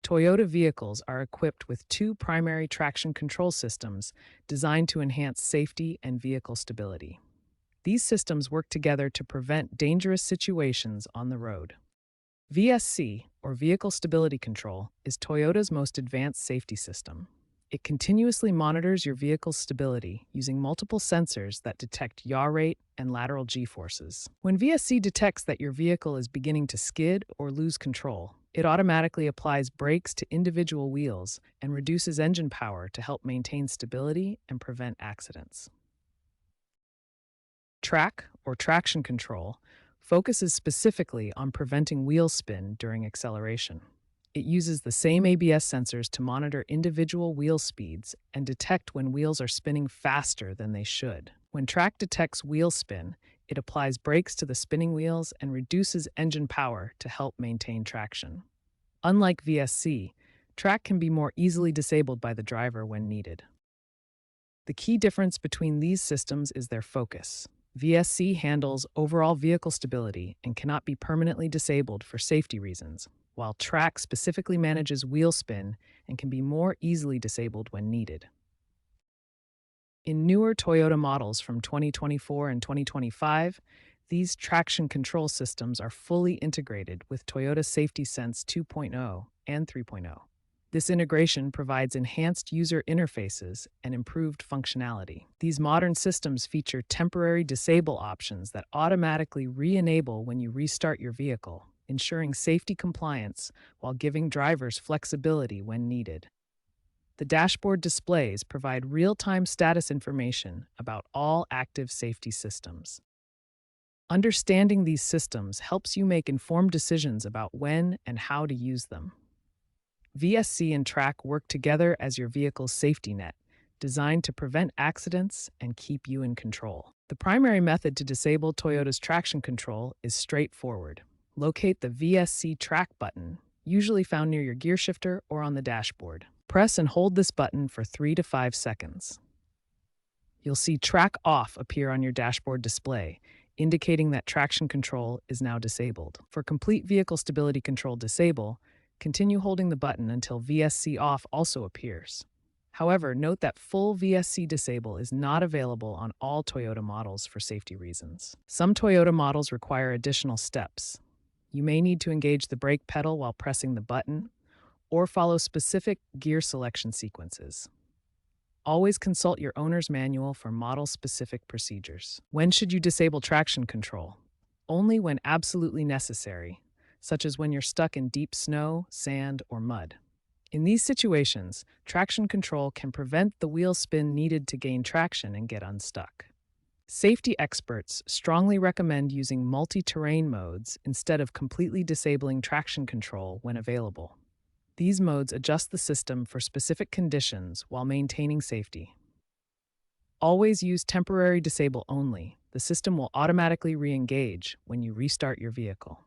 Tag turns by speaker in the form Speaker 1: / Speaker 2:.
Speaker 1: Toyota vehicles are equipped with two primary traction control systems designed to enhance safety and vehicle stability. These systems work together to prevent dangerous situations on the road. VSC, or Vehicle Stability Control, is Toyota's most advanced safety system. It continuously monitors your vehicle's stability using multiple sensors that detect yaw rate and lateral G-forces. When VSC detects that your vehicle is beginning to skid or lose control, it automatically applies brakes to individual wheels and reduces engine power to help maintain stability and prevent accidents. TRAC, or traction control, focuses specifically on preventing wheel spin during acceleration. It uses the same ABS sensors to monitor individual wheel speeds and detect when wheels are spinning faster than they should. When TRAC detects wheel spin, it applies brakes to the spinning wheels and reduces engine power to help maintain traction. Unlike VSC, TRAC can be more easily disabled by the driver when needed. The key difference between these systems is their focus. VSC handles overall vehicle stability and cannot be permanently disabled for safety reasons, while TRAC specifically manages wheel spin and can be more easily disabled when needed. In newer Toyota models from 2024 and 2025, these traction control systems are fully integrated with Toyota Safety Sense 2.0 and 3.0. This integration provides enhanced user interfaces and improved functionality. These modern systems feature temporary disable options that automatically re-enable when you restart your vehicle, ensuring safety compliance while giving drivers flexibility when needed. The dashboard displays provide real-time status information about all active safety systems. Understanding these systems helps you make informed decisions about when and how to use them. VSC and TRAC work together as your vehicle's safety net, designed to prevent accidents and keep you in control. The primary method to disable Toyota's traction control is straightforward. Locate the VSC TRAC button, usually found near your gear shifter or on the dashboard. Press and hold this button for 3 to 5 seconds. You'll see TRAC Off appear on your dashboard display, indicating that traction control is now disabled. For complete vehicle stability control disable, continue holding the button until VSC Off also appears. However, note that full VSC disable is not available on all Toyota models for safety reasons. Some Toyota models require additional steps. You may need to engage the brake pedal while pressing the button, or follow specific gear selection sequences. Always consult your owner's manual for model-specific procedures. When should you disable traction control? Only when absolutely necessary, such as when you're stuck in deep snow, sand, or mud. In these situations, traction control can prevent the wheel spin needed to gain traction and get unstuck. Safety experts strongly recommend using multi-terrain modes instead of completely disabling traction control when available. These modes adjust the system for specific conditions while maintaining safety. Always use temporary disable only. The system will automatically re-engage when you restart your vehicle.